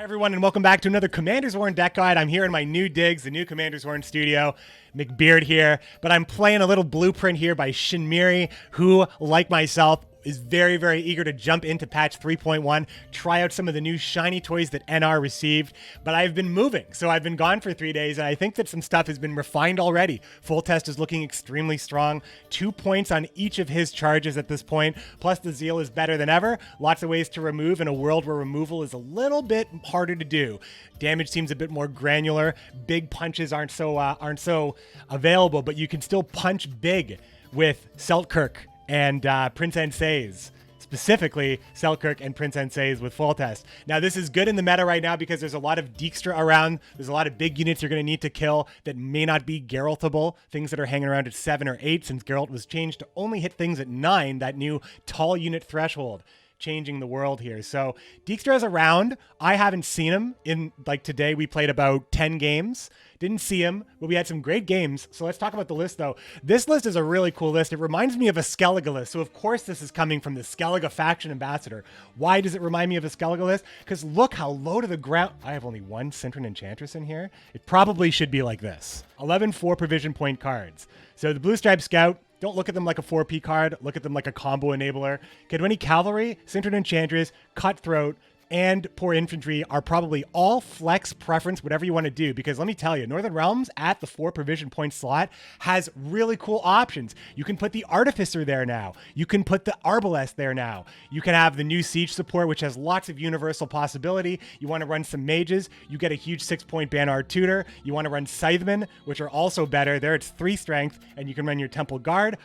Everyone, and welcome back to another Commander's Warren deck guide. I'm here in my new digs, the new Commander's Warren studio. McBeard here, but I'm playing a little blueprint here by Shinmiri, who, like myself, is very, very eager to jump into patch 3.1, try out some of the new shiny toys that NR received, but I've been moving, so I've been gone for 3 days, and I think that some stuff has been refined already. FOLTEST is looking extremely strong, 2 points on each of his charges at this point, plus the Zeal is better than ever, lots of ways to remove in a world where removal is a little bit harder to do. Damage seems a bit more granular, big punches aren't so available, but you can still punch big with Selkirk and Prince Ensei's, specifically Selkirk and Prince Ensei's with FOLTEST. Now, this is good in the meta right now because there's a lot of Dijkstra around. There's a lot of big units you're going to need to kill that may not be Geraltable, things that are hanging around at 7 or 8 since Geralt was changed to only hit things at 9, that new tall unit threshold. Changing the world here. So Dijkstra is around. I haven't seen him in, like, today we played about 10 games. Didn't see him, but we had some great games. So let's talk about the list, though. This list is a really cool list. It reminds me of a Skellige list. So, of course, this is coming from the Skellige faction ambassador. Why does it remind me of a Skellige list? Because look how low to the ground. I have only one Sintren Enchantress in here. It probably should be like this. 11 4-provision point cards. So the Blue Stripe Scout, don't look at them like a 4P card. Look at them like a combo enabler. Kedweni Cavalry, Sintren Enchantress, Cutthroat, and Poor Infantry are probably all flex preference, whatever you want to do, because let me tell you, Northern Realms at the 4-provision point slot has really cool options. You can put the Artificer there now. You can put the Arbalest there now. You can have the new Siege support, which has lots of universal possibility. You want to run some mages, you get a huge 6-point Banard Tutor. You want to run Scythemen, which are also better. There it's 3 strength, and you can run your Temple Guard.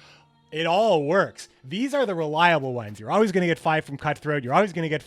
It all works. These are the reliable ones. You're always going to get 5 from Cutthroat. You're always going to get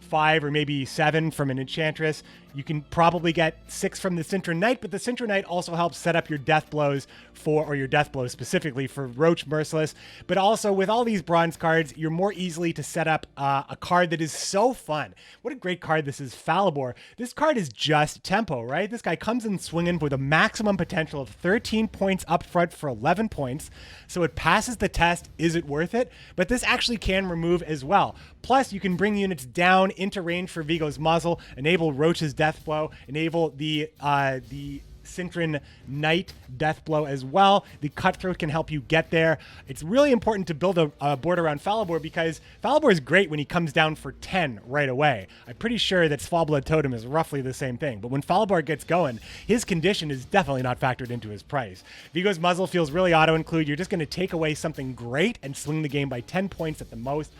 5 or maybe 7 from an Enchantress. You can probably get 6 from the Sintren Knight, but the Sintren Knight also helps set up your death blows or your death blows specifically for Roach Merciless. But also with all these bronze cards, you're more easily to set up a card that is so fun. What a great card this is, Falibor. This card is just tempo, right? This guy comes in swinging with a maximum potential of 13 points up front for 11 points. So it passes the test. Is it worth it? But this actually can remove as well. Plus, you can bring units down into range for Vigo's Muzzle, enable Roach's Death Blow, enable the Sintren Knight Death Blow as well. The Cutthroat can help you get there. It's really important to build a board around Falibor because Falibor is great when he comes down for 10 right away. I'm pretty sure that Svalbard Totem is roughly the same thing, but when Falibor gets going, his condition is definitely not factored into his price. Vigo's Muzzle feels really auto-include. You're just going to take away something great and swing the game by 10 points at the most.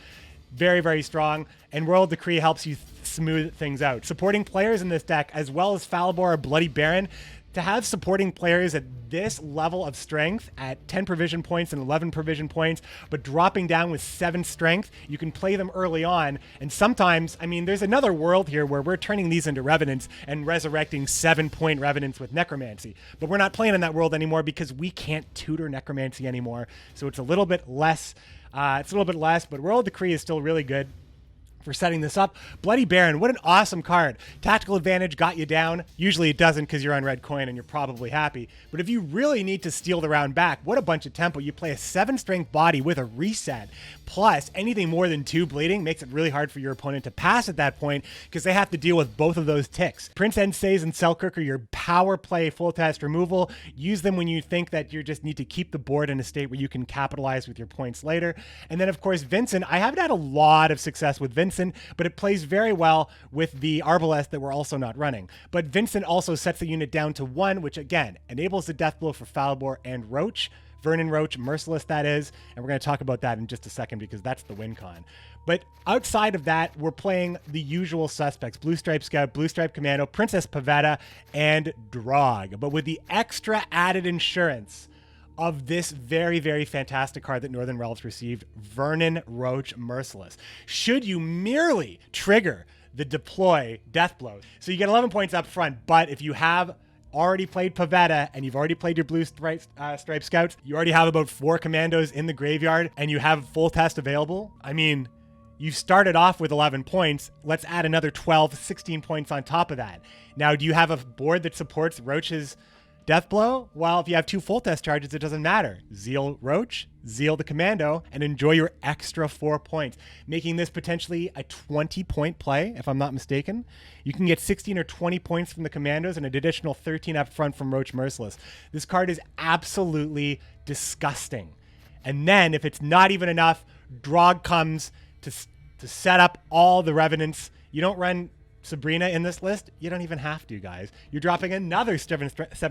Very, very strong, and Royal Decree helps you smooth things out. Supporting players in this deck, as well as Falibor or Bloody Baron, to have supporting players at this level of strength at 10 provision points and 11 provision points, but dropping down with 7 strength, you can play them early on. And sometimes, I mean, there's another world here where we're turning these into Revenants and resurrecting 7-point Revenants with Necromancy. But we're not playing in that world anymore because we can't tutor Necromancy anymore. So it's a little bit less. But Royal Decree is still really good for setting this up. Bloody Baron, what an awesome card. Tactical advantage got you down. Usually it doesn't because you're on red coin and you're probably happy. But if you really need to steal the round back, what a bunch of tempo. You play a 7-strength body with a reset. Plus, anything more than 2 bleeding makes it really hard for your opponent to pass at that point because they have to deal with both of those ticks. Prince Ensei's and Selkirk are your power play FOLTEST removal. Use them when you think that you just need to keep the board in a state where you can capitalize with your points later. And then, of course, Vincent. I haven't had a lot of success with Vincent, but it plays very well with the Arbalest that we're also not running. But Vincent also sets the unit down to 1, which, again, enables the death blow for Falibor and Roach. Vernon Roach, Merciless, that is. And we're going to talk about that in just a second because that's the win con. But outside of that, we're playing the usual suspects. Blue Stripe Scout, Blue Stripe Commando, Princess Pavetta, and Drog. But with the extra added insurance of this very, very fantastic card that Northern Realms received, Vernon Roach Merciless. Should you merely trigger the deploy death blow. So you get 11 points up front, but if you have already played Pavetta and you've already played your Blue Stripe Scouts, you already have about 4 commandos in the graveyard and you have FOLTEST available, I mean, you started off with 11 points. Let's add another 12, 16 points on top of that. Now, do you have a board that supports Roach's Death Blow? Well, if you have 2 full test charges, it doesn't matter. Zeal Roach, Zeal the Commando, and enjoy your extra 4 points, making this potentially a 20-point play, if I'm not mistaken. You can get 16 or 20 points from the Commandos and an additional 13 up front from Roach Merciless. This card is absolutely disgusting. And then, if it's not even enough, Drog comes to set up all the Revenants. You don't run Sabrina in this list, you don't even have to, guys. You're dropping another 7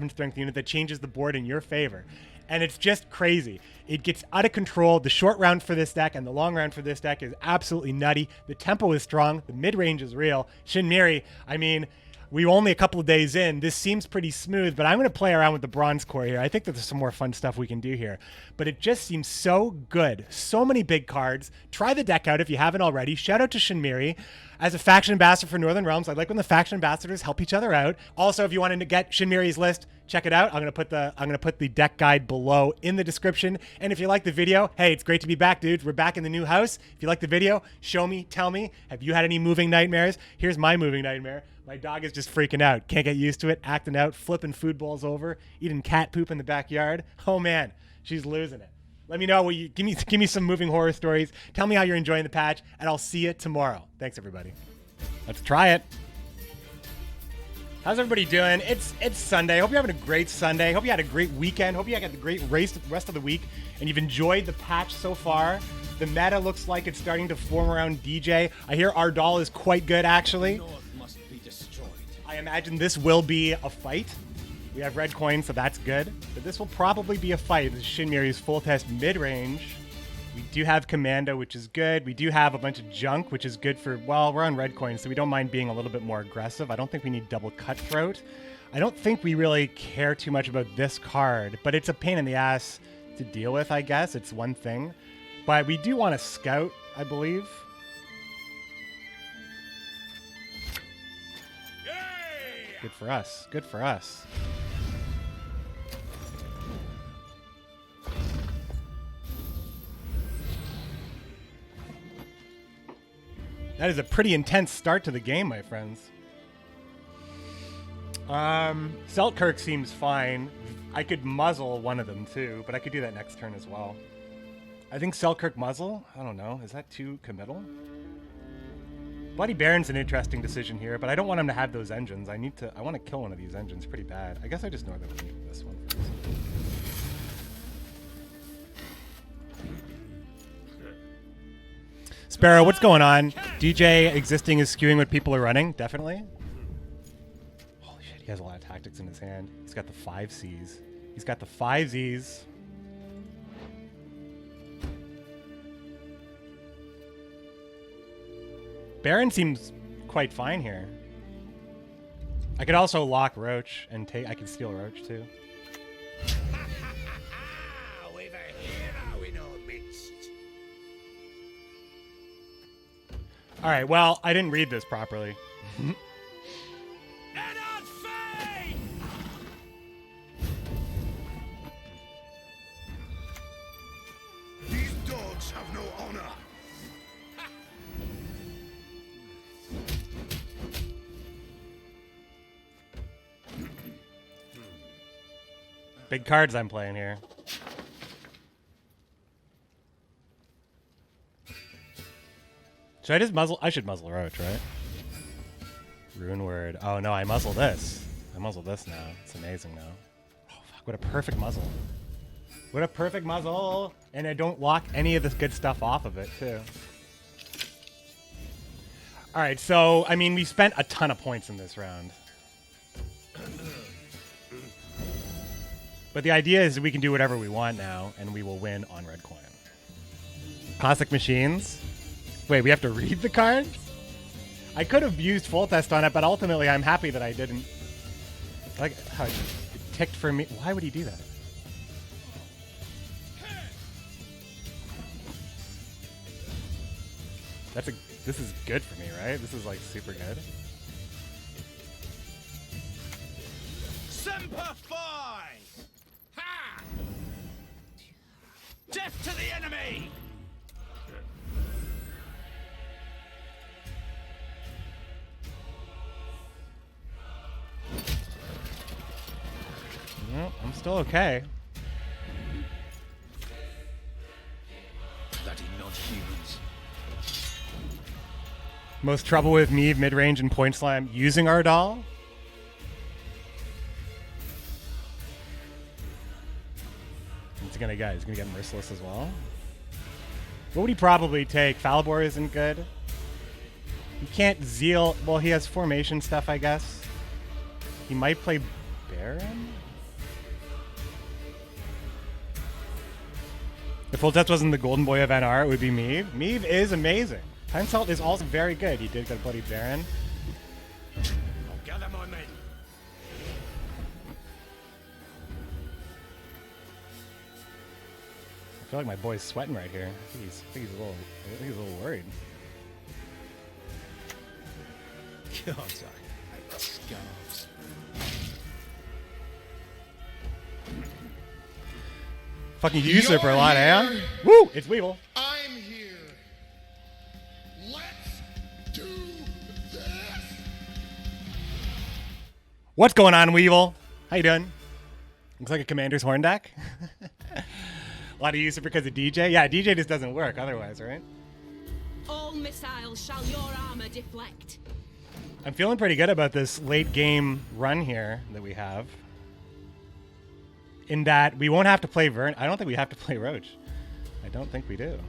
strength unit that changes the board in your favor. And it's just crazy. It gets out of control. The short round for this deck and the long round for this deck is absolutely nutty. The tempo is strong. The mid-range is real. Shinmiri, I mean, we're only a couple of days in. This seems pretty smooth, but I'm going to play around with the bronze core here. I think that there's some more fun stuff we can do here. But it just seems so good. So many big cards. Try the deck out if you haven't already. Shout out to Shinmiri. As a faction ambassador for Northern Realms, I like when the faction ambassadors help each other out. Also, if you wanted to get Shinmiri's list, check it out. I'm gonna put the deck guide below in the description. And if you like the video, hey, it's great to be back, dudes. We're back in the new house. If you like the video, show me, tell me. Have you had any moving nightmares? Here's my moving nightmare. My dog is just freaking out. Can't get used to it, acting out, flipping food bowls over, eating cat poop in the backyard. Oh man, she's losing it. Let me know. Give me some moving horror stories. Tell me how you're enjoying the patch, and I'll see you tomorrow. Thanks, everybody. Let's try it. How's everybody doing? It's Sunday. Hope you're having a great Sunday. Hope you had a great weekend. Hope you had a great rest of the week, and you've enjoyed the patch so far. The meta looks like it's starting to form around DJ. I hear Ardal is quite good, actually. Must be destroyed. I imagine this will be a fight. We have red coins, so that's good. But this will probably be a fight. This is Shinmiri's full test mid-range. We do have Commando, which is good. We do have a bunch of junk, which is good for, well, we're on red coins, so we don't mind being a little bit more aggressive. I don't think we need double cutthroat. I don't think we really care too much about this card, but it's a pain in the ass to deal with, I guess. It's one thing. But we do want to scout, I believe. Good for us. Good for us. That is a pretty intense start to the game, my friends. Selkirk seems fine. I could muzzle one of them too, but I could do that next turn as well. I think Selkirk muzzle? I don't know. Is that too committal? Bloody Baron's an interesting decision here, but I don't want him to have those engines. I want to kill one of these engines pretty bad. I guess I just Northern this one first. Sparrow, what's going on? DJ existing is skewing what people are running, definitely. Holy shit, he has a lot of tactics in his hand. He's got the 5 Cs. He's got the 5 Zs. Baron seems quite fine here. I could also lock Roach and take. I could steal Roach too. We've a hero in our midst. All right. Well, I didn't read this properly. These dogs have no honor. Big cards I'm playing here. Should I just muzzle? I should muzzle Roach, right? Rune word. Oh no, I muzzle this. I muzzle this now. It's amazing now. Oh fuck, what a perfect muzzle. What a perfect muzzle! And I don't lock any of this good stuff off of it, too. Alright, so, I mean, we spent a ton of points in this round. But the idea is we can do whatever we want now, and we will win on red coin. Classic machines. Wait, we have to read the cards? I could have used full test on it, but ultimately I'm happy that I didn't. Like, how it ticked for me. Why would he do that? This is good for me, right? This is like super good. Semper Fi! Ha! Death to the enemy! Still okay. Bloody non-humans. Most trouble with me mid-range and point slam using our doll. He's gonna get merciless as well. What would he probably take? Falibor isn't good. He can't zeal. Well, he has formation stuff, I guess. He might play Baron. If FOLTEST wasn't the golden boy of NR, it would be Meave. Meave is amazing. Time Salt is also very good. He did get a bloody Baron. I'll gather my men. I feel like my boy's sweating right here. I think he's a little worried. God, I hate scarves. Fucking usurper a lot, eh? Woo! It's Weevil. I'm here. Let's do this. What's going on, Weevil? How you doing? Looks like a Commander's Horn deck. A lot of usurper because of DJ. Yeah, DJ just doesn't work otherwise, right? All missiles shall your armor deflect. I'm feeling pretty good about this late game run here that we have. In that we won't have to play Vern. I don't think we have to play Roach. I don't think we do.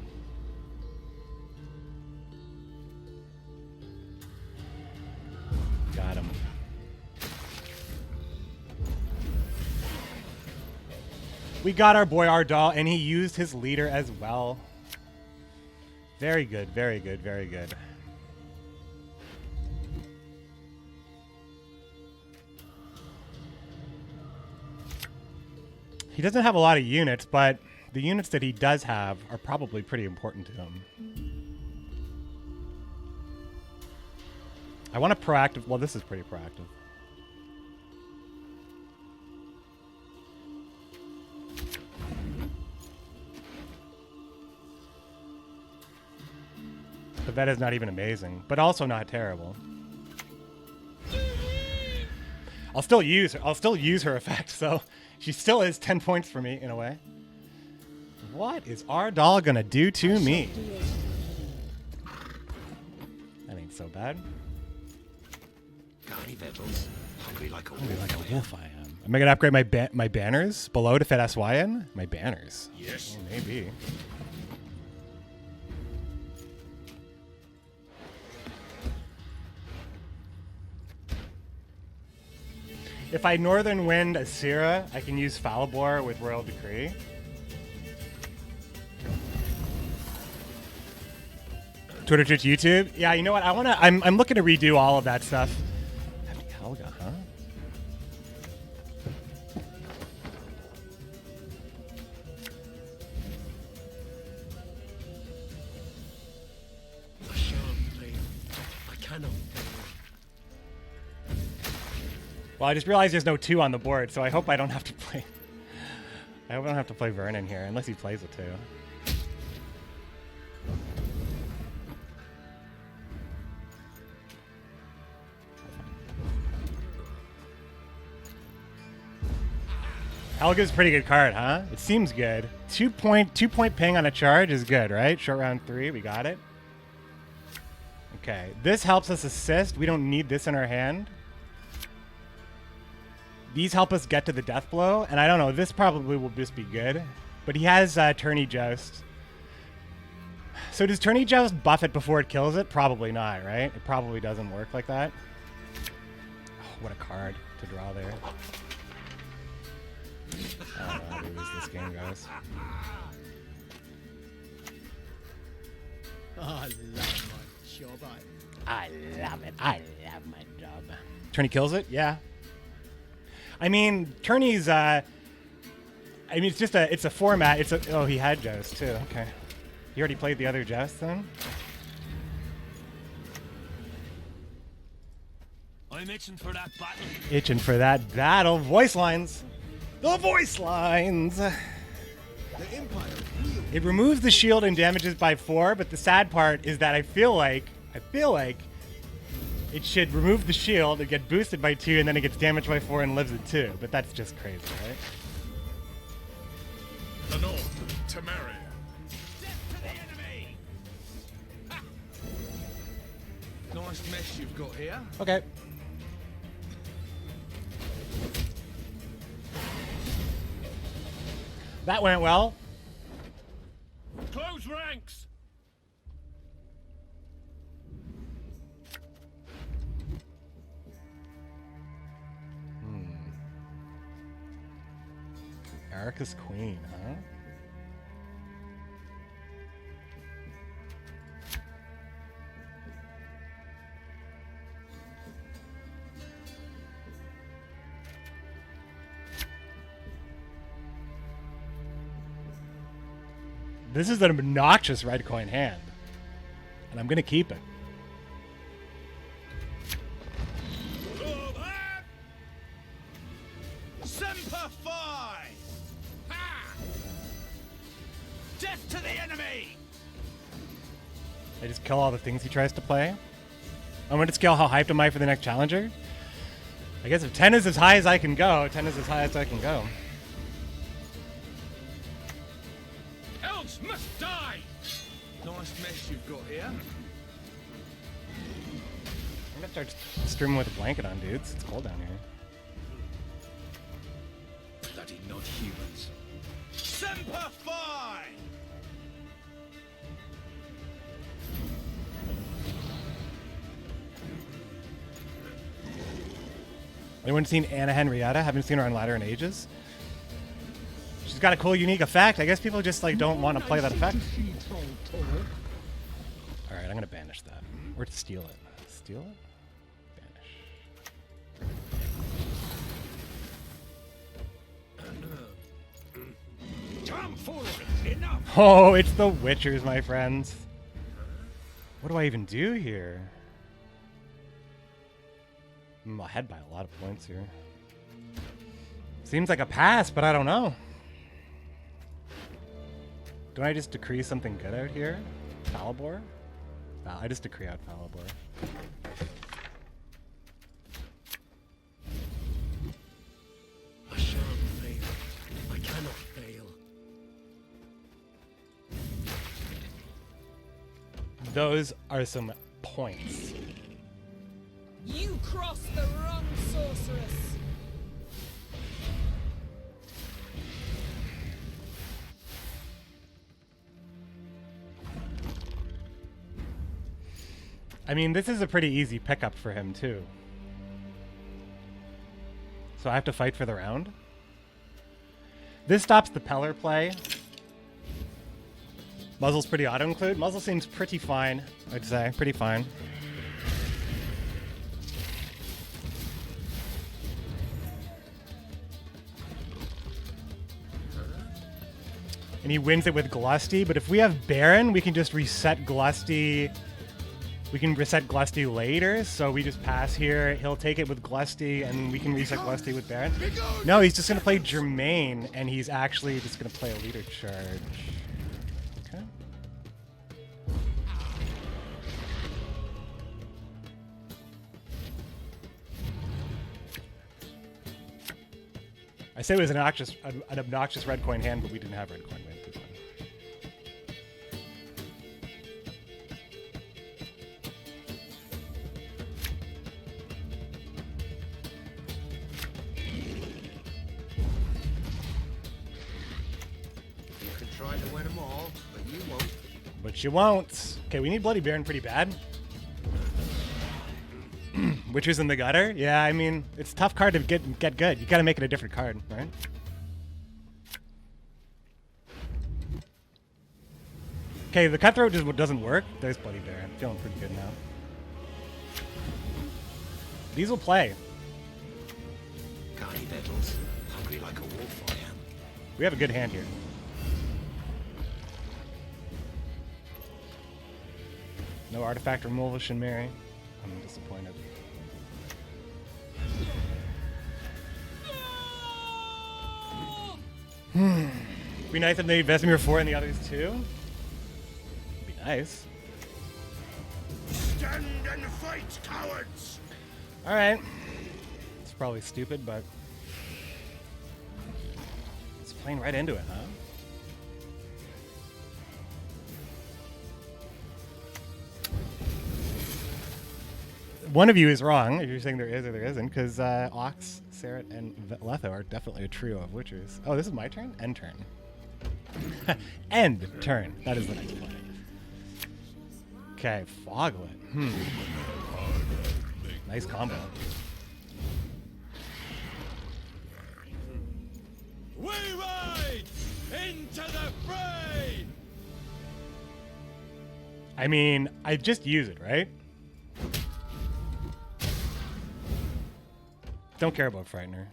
Got him. We got our boy Ardal, and he used his leader as well. Very good, very good, very good. He doesn't have a lot of units, but the units that he does have are probably pretty important to him. I want a proactive... Well, this is pretty proactive. The vet is not even amazing, but also not terrible. I'll still use her effect, so she still is 10 points for me in a way. What is our doll gonna do to me? That ain't so bad. Got any victuals? Hungry like a Hungry like a wolf I am. Am I gonna upgrade my banners below to fit SY in? My banners. Yes. Oh, maybe. If I Northern Wind Asira, I can use Falibor with Royal Decree. Twitter, Twitch, YouTube. Yeah, you know what? I'm looking to redo all of that stuff. Heavy Helga, huh? I shan't fail. I cannot fail. Well, I just realized there's no 2 on the board, so I hope I don't have to play. I hope I don't have to play Vernon here, unless he plays a 2. Helga's a pretty good card, huh? It seems good. 2-point ping on a charge is good, right? Short round 3, we got it. Okay, this helps us assist. We don't need this in our hand. These help us get to the death blow, and I don't know, this probably will just be good. But he has Tourney Joust. So does Tourney Joust buff it before it kills it? Probably not, right? It probably doesn't work like that. Oh, what a card to draw there. I don't know how to lose this game, guys. I love my job. I love it. I love my job. Tourney kills it? Yeah. I mean, Tourney's, I mean, it's a format. Oh, he had Joust too. Okay. You already played the other Joust then? I'm itching for that battle. Itching for that battle. Voice lines. The voice lines. The Empire. It removes the shield and damages by 4, but the sad part is that I feel like it should remove the shield and get boosted by 2, and then it gets damaged by 4 and lives at 2. But that's just crazy, right? North, Temeria. Death to the enemy! Nice mess you've got here. Okay. That went well. Close ranks! Erica's queen, huh? This is an obnoxious red coin hand, and I'm gonna keep it. Semper Fi! Ha! Death to the enemy! I just kill all the things he tries to play. I'm gonna scale how hyped am I for the next challenger. I guess if 10 is as high as I can go, 10 is as high as I can go. Elves must die! Nice mess you've got here. I'm gonna start streaming with a blanket on, dudes. It's cold down here. Bloody not-humans. Semper Fi! Anyone seen Anna Henrietta? Haven't seen her on Ladder in ages. She's got a cool, unique effect. I guess people just like don't want to play that effect. All right, I'm gonna banish that or steal it. Steal it. Banish. Come forward! Enough! Oh, it's the Witchers, my friends. What do I even do here? I'm ahead by a lot of points here. Seems like a pass, but I don't know. Don't I just decree something good out here? Falibor? I just decree out Falibor. I shan't fail. I cannot fail. Those are some points. You crossed the wrong sorceress. I mean, this is a pretty easy pickup for him, too. So I have to fight for the round. This stops the Peller play. Muzzle's pretty auto-include. Muzzle seems pretty fine, I'd say. Pretty fine. And he wins it with Glusty, but if we have Baron, we can just reset Glusty. We can reset Glusty later, so we just pass here. He'll take it with Glusty, and we can reset Glusty with Baron. No, he's just going to play Germain, and he's actually just going to play a leader charge. Okay. I say it was an obnoxious red coin hand, but we didn't have red coin. We had blue coin. You can try to win them all, but you won't. But you won't. Okay, we need Bloody Baron pretty bad. Witches in the gutter? Yeah, I mean, it's a tough card to get good. You gotta make it a different card, right? Okay, the Cutthroat just doesn't work. There's Bloody Baron. Feeling pretty good now. These will play. Carny Bettles, hungry like a wolf I am. We have a good hand here. No artifact removal, Shinmiri. I'm disappointed. Be nice if they Vesemir 4 and the others too. Be nice. Stand and fight, cowards! Alright. It's probably stupid, but it's playing right into it, huh? one of you is wrong if you're saying there is or there isn't, because Ox, Sarah, and Letho are definitely a trio of witchers. Oh, this is my turn? End turn. End turn. That is the next play. Okay, Foglet. Nice combo. We ride into the fray! I mean, I just use it, right? Don't care about Frightener,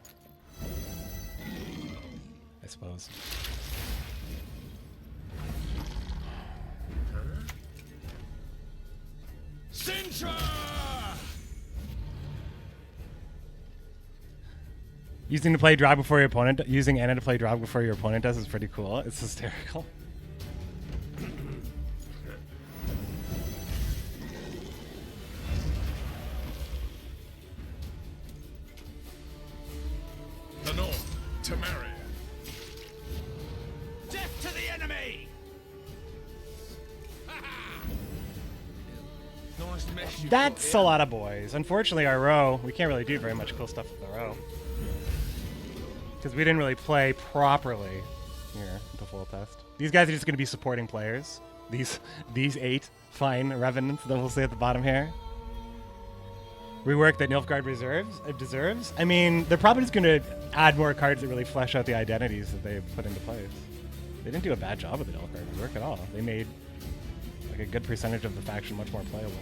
I suppose. Sintra! Using to play draw before your opponent, using Anna to play draw before your opponent does is pretty cool. It's hysterical. The North, Temerian. Death to the enemy! Nice mess you've That's got a lot of boys. Unfortunately, our row, we can't really do very much cool stuff with the row. Because we didn't really play properly here at the full test. These guys are just going to be supporting players. These 8 fine revenants that we'll see at the bottom here. Rework that Nilfgaard deserves. I mean, they're probably just going to add more cards that really flesh out the identities that they put into place. They didn't do a bad job of the Nilfgaard rework at all. They made like a good percentage of the faction much more playable.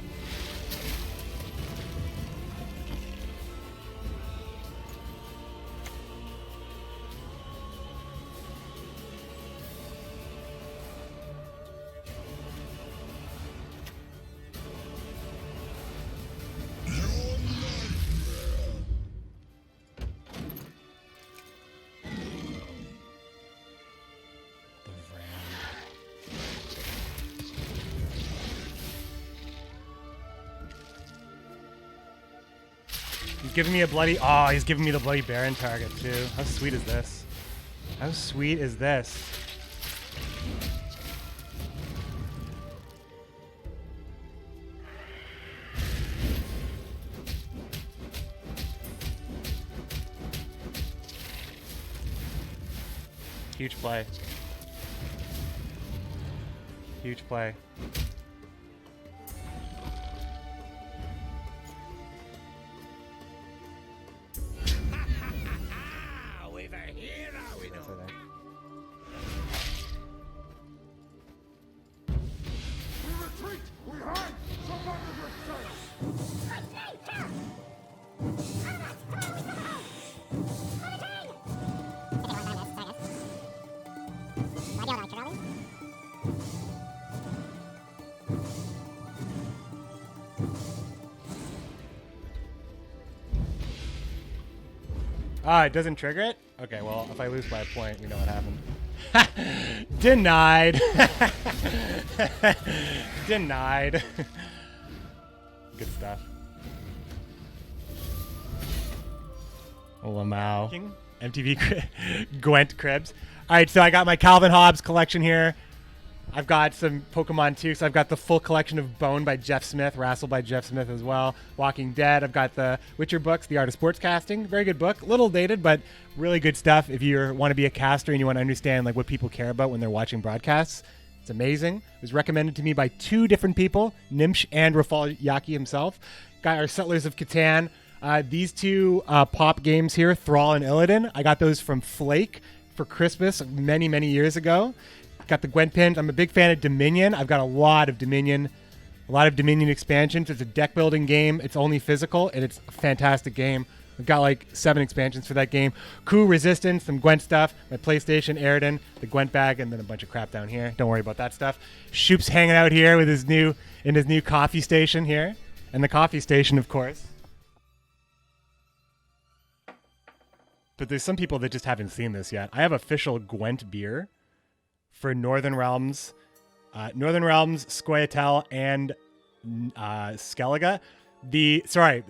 He's giving me a bloody... Oh, he's giving me the bloody Baron target, too. How sweet is this? How sweet is this? Huge play. Huge play. We've a hero in That's all. right there. We retreat! We hide! Surrender yourselves! Ah, it doesn't trigger it? Okay, well, if I lose by a point, we know what happened. Denied. Denied. Good stuff. Lamau. MTV Gwent Cribs. All right, so I got my Calvin Hobbes collection here. I've got some Pokemon too, so I've got the full collection of Bone by Jeff Smith, Wrestle by Jeff Smith as well, Walking Dead. I've got the Witcher books, The Art of Sportscasting, very good book, a little dated, but really good stuff if you want to be a caster and you want to understand like what people care about when they're watching broadcasts. It's amazing. It was recommended to me by 2 different people, Nimsh and Rafal Yaki himself. Got our Settlers of Catan. These 2 pop games here, Thrall and Illidan, I got those from Flake for Christmas many, many years ago. Got the Gwent pins. I'm a big fan of Dominion. I've got a lot of Dominion expansions. It's a deck building game. It's only physical, and it's a fantastic game. I've got like 7 expansions for that game. Coup, Resistance, some Gwent stuff, my PlayStation, Airden, the Gwent bag, and then a bunch of crap down here. Don't worry about that stuff. Shoop's hanging out here with his new coffee station here, and the coffee station, of course. But there's some people that just haven't seen this yet. I have official Gwent beer for Northern Realms, scoia'tael, and Skellige.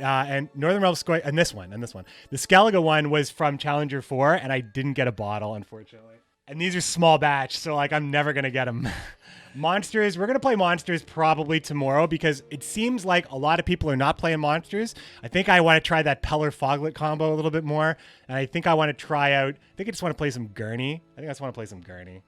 And Northern Realms and this one. The Skellige one was from Challenger 4, and I didn't get a bottle, unfortunately. And these are small batch, so like I'm never gonna get them. Monsters, we're going to play monsters probably tomorrow because it seems like a lot of people are not playing monsters. I think I want to try that Peller Foglet combo a little bit more. And I think I want to try out, I think I just want to play some Gurney. I think I just want to play some Gurney.